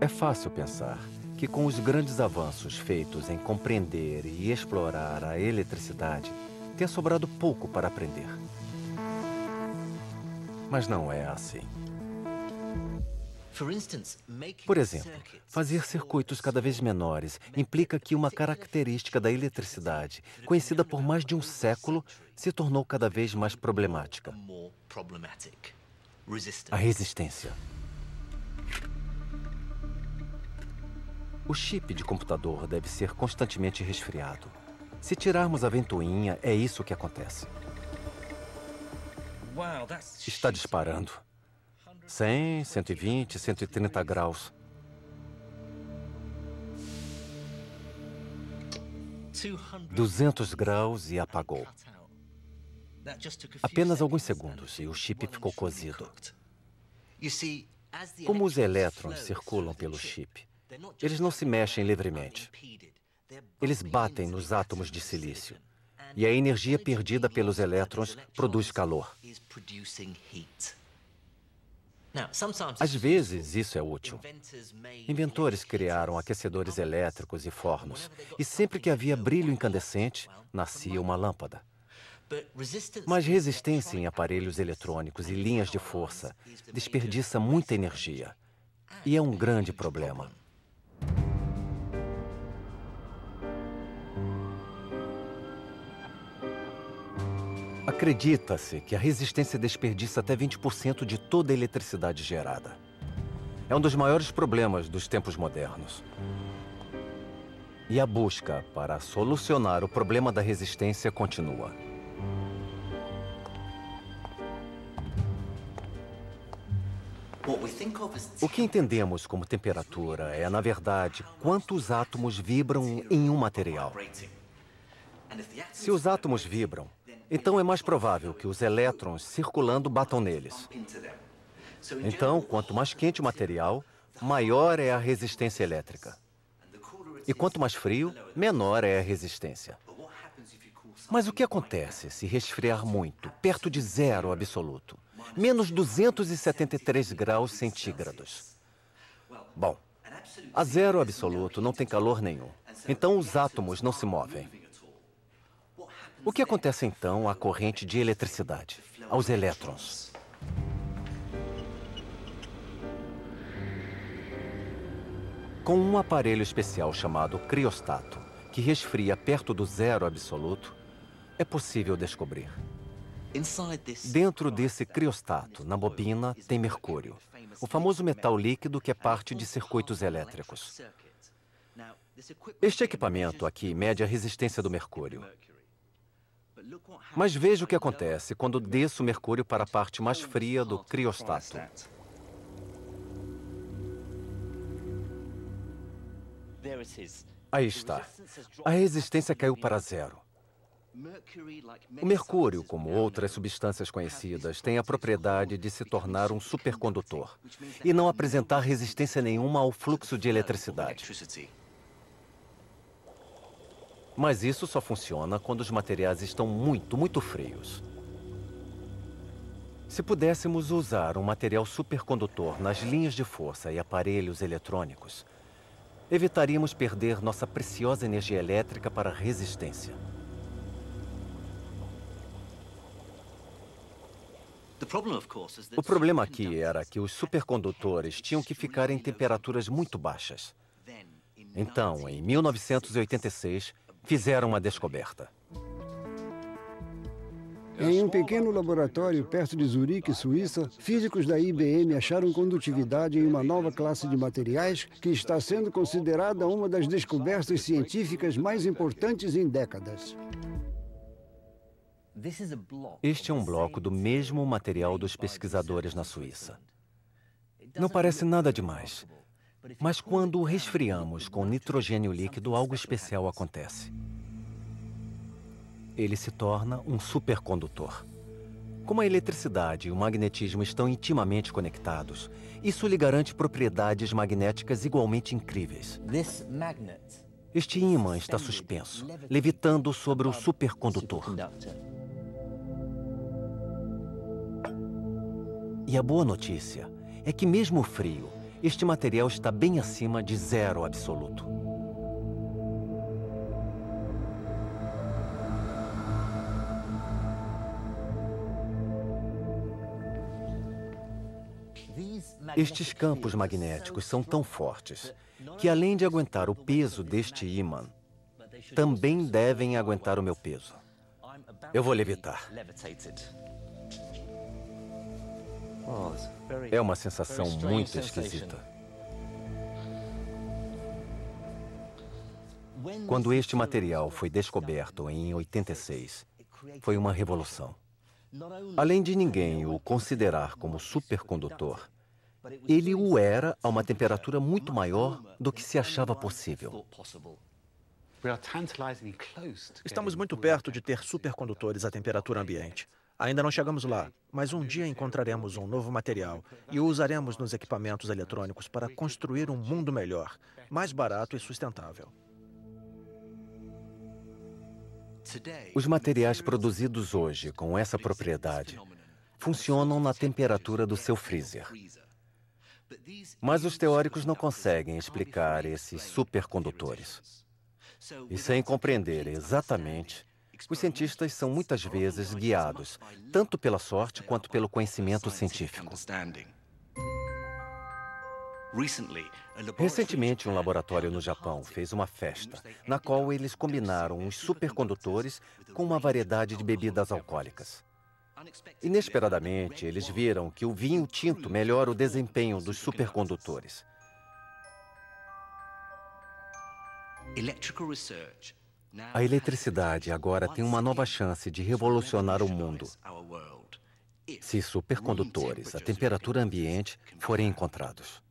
É fácil pensar que com os grandes avanços feitos em compreender e explorar a eletricidade, tenha sobrado pouco para aprender. Mas não é assim. Por exemplo, fazer circuitos cada vez menores implica que uma característica da eletricidade, conhecida por mais de um século, se tornou cada vez mais problemática: a resistência. O chip de computador deve ser constantemente resfriado. Se tirarmos a ventoinha, é isso que acontece. Está disparando. 100, 120, 130 graus. 200 graus e apagou. Apenas alguns segundos e o chip ficou cozido. Como os elétrons circulam pelo chip, eles não se mexem livremente. Eles batem nos átomos de silício. E a energia perdida pelos elétrons produz calor. Às vezes, isso é útil. Inventores criaram aquecedores elétricos e fornos. E sempre que havia brilho incandescente, nascia uma lâmpada. Mas resistência em aparelhos eletrônicos e linhas de força desperdiça muita energia. E é um grande problema. Acredita-se que a resistência desperdiça até 20% de toda a eletricidade gerada. É um dos maiores problemas dos tempos modernos. E a busca para solucionar o problema da resistência continua. O que entendemos como temperatura é, na verdade, quantos átomos vibram em um material. Se os átomos vibram, então é mais provável que os elétrons circulando batam neles. Então, quanto mais quente o material, maior é a resistência elétrica. E quanto mais frio, menor é a resistência. Mas o que acontece se resfriar muito, perto de zero absoluto? Menos 273 graus centígrados. Bom, a zero absoluto não tem calor nenhum. Então os átomos não se movem. O que acontece então à corrente de eletricidade, aos elétrons? Com um aparelho especial chamado criostato, que resfria perto do zero absoluto, é possível descobrir. Dentro desse criostato, na bobina, tem mercúrio, o famoso metal líquido que é parte de circuitos elétricos. Este equipamento aqui mede a resistência do mercúrio. Mas veja o que acontece quando desço o mercúrio para a parte mais fria do criostato. Aí está. A resistência caiu para zero. O mercúrio, como outras substâncias conhecidas, tem a propriedade de se tornar um supercondutor e não apresentar resistência nenhuma ao fluxo de eletricidade. Mas isso só funciona quando os materiais estão muito frios. Se pudéssemos usar um material supercondutor nas linhas de força e aparelhos eletrônicos, evitaríamos perder nossa preciosa energia elétrica para a resistência. O problema aqui era que os supercondutores tinham que ficar em temperaturas muito baixas. Então, em 1986, fizeram uma descoberta. Em um pequeno laboratório perto de Zurique, Suíça, físicos da IBM acharam condutividade em uma nova classe de materiais que está sendo considerada uma das descobertas científicas mais importantes em décadas. Este é um bloco do mesmo material dos pesquisadores na Suíça. Não parece nada demais. Mas quando o resfriamos com nitrogênio líquido, algo especial acontece. Ele se torna um supercondutor. Como a eletricidade e o magnetismo estão intimamente conectados, isso lhe garante propriedades magnéticas igualmente incríveis. Este ímã está suspenso, levitando sobre o supercondutor. E a boa notícia é que mesmo frio, este material está bem acima de zero absoluto. Estes campos magnéticos são tão fortes que, além de aguentar o peso deste ímã, também devem aguentar o meu peso. Eu vou levitar. É uma sensação muito esquisita. Quando este material foi descoberto em 86, foi uma revolução. Além de ninguém o considerar como supercondutor, ele o era a uma temperatura muito maior do que se achava possível. Estamos muito perto de ter supercondutores à temperatura ambiente. Ainda não chegamos lá, mas um dia encontraremos um novo material e o usaremos nos equipamentos eletrônicos para construir um mundo melhor, mais barato e sustentável. Os materiais produzidos hoje com essa propriedade funcionam na temperatura do seu freezer. Mas os teóricos não conseguem explicar esses supercondutores. E sem compreender exatamente, os cientistas são muitas vezes guiados, tanto pela sorte quanto pelo conhecimento científico. Recentemente, um laboratório no Japão fez uma festa, na qual eles combinaram os supercondutores com uma variedade de bebidas alcoólicas. Inesperadamente, eles viram que o vinho tinto melhora o desempenho dos supercondutores. A eletricidade agora tem uma nova chance de revolucionar o mundo, se supercondutores à temperatura ambiente forem encontrados.